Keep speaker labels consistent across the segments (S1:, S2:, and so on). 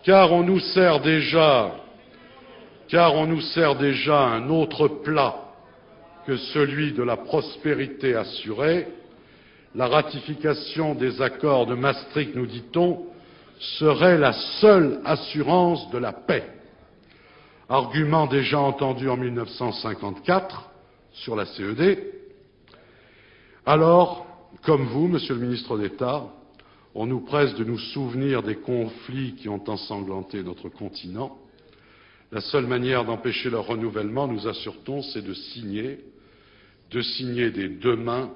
S1: car on nous sert déjà un autre plat que celui de la prospérité assurée. La ratification des accords de Maastricht, nous dit-on, serait la seule assurance de la paix. Argument déjà entendu en 1954 sur la CED. Alors, comme vous, Monsieur le ministre d'État, on nous presse de nous souvenir des conflits qui ont ensanglanté notre continent. La seule manière d'empêcher leur renouvellement, nous assure-t-on, c'est de signer des deux mains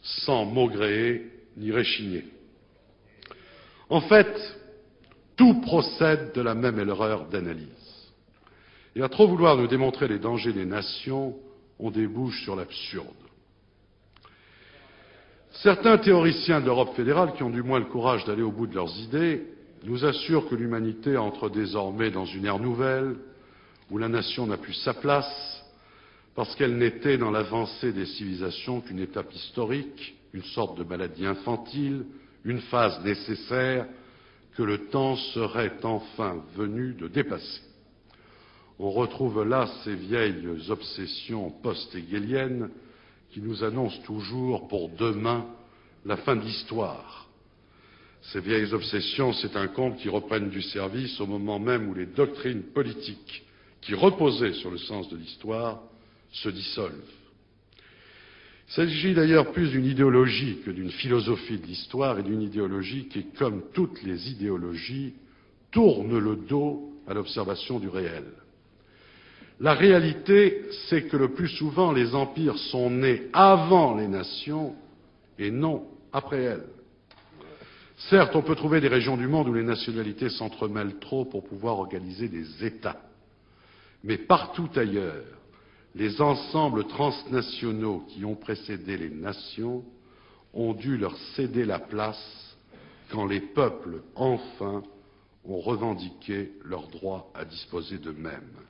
S1: sans maugréer ni réchigner. En fait, tout procède de la même erreur d'analyse. Et à trop vouloir nous démontrer les dangers des nations, on débouche sur l'absurde. Certains théoriciens de l'Europe fédérale, qui ont du moins le courage d'aller au bout de leurs idées, nous assurent que l'humanité entre désormais dans une ère nouvelle, où la nation n'a plus sa place, parce qu'elle n'était dans l'avancée des civilisations qu'une étape historique, une sorte de maladie infantile, une phase nécessaire que le temps serait enfin venu de dépasser. On retrouve là ces vieilles obsessions post-hégéliennes qui nous annoncent toujours pour demain la fin de l'histoire. Ces vieilles obsessions, c'est un conte qui reprennent du service au moment même où les doctrines politiques qui reposaient sur le sens de l'histoire se dissolvent. Il s'agit d'ailleurs plus d'une idéologie que d'une philosophie de l'histoire, et d'une idéologie qui, comme toutes les idéologies, tourne le dos à l'observation du réel. La réalité, c'est que le plus souvent, les empires sont nés avant les nations et non après elles. Certes, on peut trouver des régions du monde où les nationalités s'entremêlent trop pour pouvoir organiser des États. Mais partout ailleurs, les ensembles transnationaux qui ont précédé les nations ont dû leur céder la place quand les peuples, enfin, ont revendiqué leur droit à disposer d'eux-mêmes.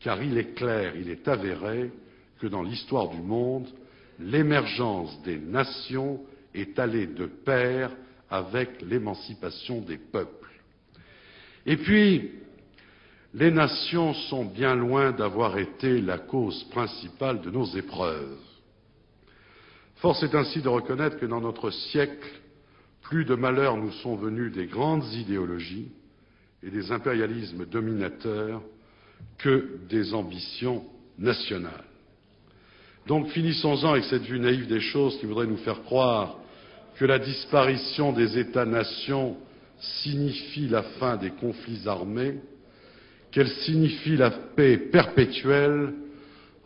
S1: Car il est clair, il est avéré que dans l'histoire du monde, l'émergence des nations est allée de pair avec l'émancipation des peuples. Et puis, les nations sont bien loin d'avoir été la cause principale de nos épreuves. Force est ainsi de reconnaître que dans notre siècle, plus de malheurs nous sont venus des grandes idéologies et des impérialismes dominateurs que des ambitions nationales. Donc finissons-en avec cette vue naïve des choses qui voudrait nous faire croire que la disparition des États-nations signifie la fin des conflits armés, qu'elle signifie la paix perpétuelle,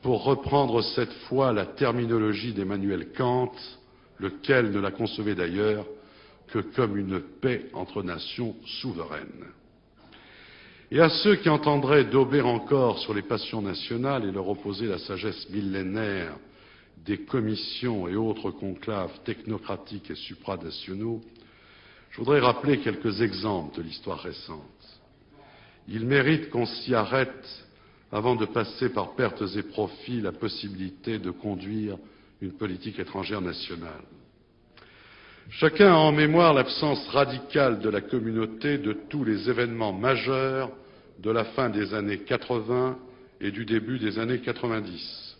S1: pour reprendre cette fois la terminologie d'Emmanuel Kant, lequel ne la concevait d'ailleurs que comme une paix entre nations souveraines. Et à ceux qui entendraient dauber encore sur les passions nationales et leur opposer la sagesse millénaire des commissions et autres conclaves technocratiques et supranationaux, je voudrais rappeler quelques exemples de l'histoire récente. Il mérite qu'on s'y arrête avant de passer par pertes et profits la possibilité de conduire une politique étrangère nationale. Chacun a en mémoire l'absence radicale de la communauté de tous les événements majeurs de la fin des années 80 et du début des années 90.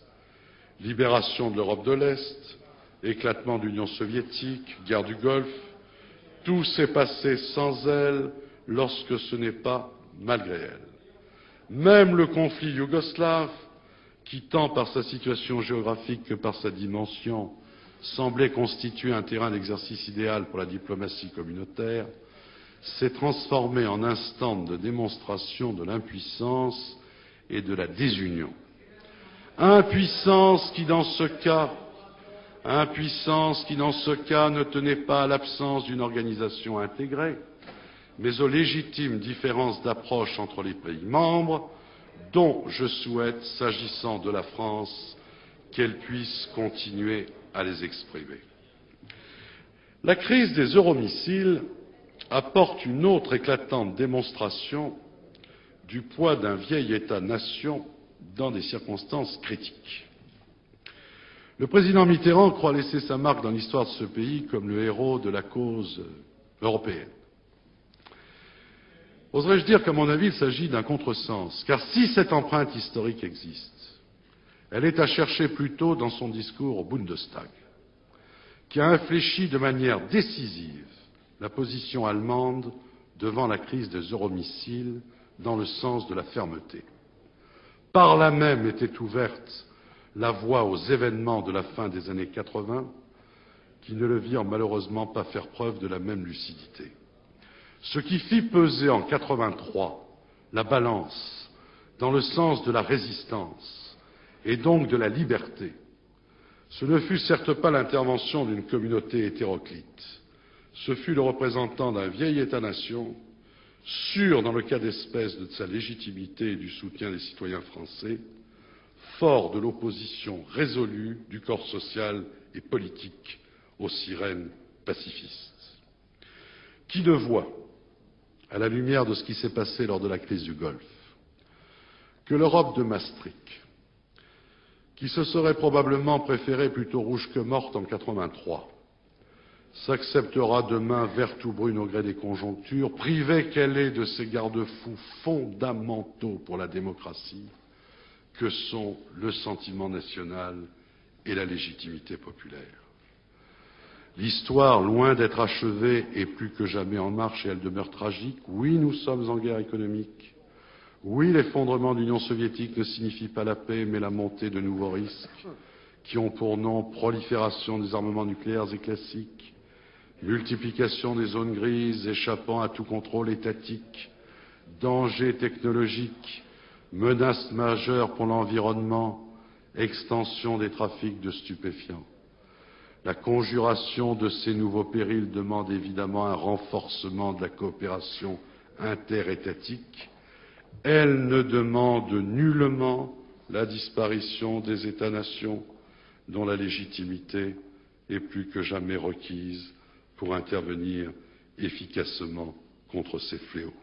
S1: Libération de l'Europe de l'Est, éclatement de l'Union soviétique, guerre du Golfe, tout s'est passé sans elle lorsque ce n'est pas malgré elle. Même le conflit yougoslave, qui tant par sa situation géographique que par sa dimension semblait constituer un terrain d'exercice idéal pour la diplomatie communautaire, s'est transformé en instant de démonstration de l'impuissance et de la désunion. Impuissance qui dans ce cas ne tenait pas à l'absence d'une organisation intégrée, mais aux légitimes différences d'approche entre les pays membres, dont je souhaite, s'agissant de la France, qu'elle puisse continuer à les exprimer. La crise des euromissiles apporte une autre éclatante démonstration du poids d'un vieil État-nation dans des circonstances critiques. Le président Mitterrand croit laisser sa marque dans l'histoire de ce pays comme le héros de la cause européenne. Oserais-je dire qu'à mon avis, il s'agit d'un contresens, car si cette empreinte historique existe, elle est à chercher plutôt dans son discours au Bundestag, qui a infléchi de manière décisive la position allemande devant la crise des euromissiles dans le sens de la fermeté. Par là même était ouverte la voie aux événements de la fin des années 80, qui ne le virent malheureusement pas faire preuve de la même lucidité. Ce qui fit peser en 83 la balance dans le sens de la résistance et donc de la liberté, ce ne fut certes pas l'intervention d'une communauté hétéroclite, ce fut le représentant d'un vieil État-nation, sûr dans le cas d'espèce de sa légitimité et du soutien des citoyens français, fort de l'opposition résolue du corps social et politique aux sirènes pacifistes. Qui ne voit, à la lumière de ce qui s'est passé lors de la crise du Golfe, que l'Europe de Maastricht, qui se serait probablement préférée plutôt rouge que morte en 83, s'acceptera demain verte ou brune au gré des conjonctures, privée qu'elle est de ces garde-fous fondamentaux pour la démocratie que sont le sentiment national et la légitimité populaire. L'histoire, loin d'être achevée, est plus que jamais en marche et elle demeure tragique. Oui, nous sommes en guerre économique. Oui, l'effondrement de l'Union soviétique ne signifie pas la paix, mais la montée de nouveaux risques qui ont pour nom prolifération des armements nucléaires et classiques, multiplication des zones grises échappant à tout contrôle étatique, dangers technologiques, menaces majeures pour l'environnement, extension des trafics de stupéfiants. La conjuration de ces nouveaux périls demande évidemment un renforcement de la coopération interétatique. Elle ne demande nullement la disparition des États-nations dont la légitimité est plus que jamais requise pour intervenir efficacement contre ces fléaux.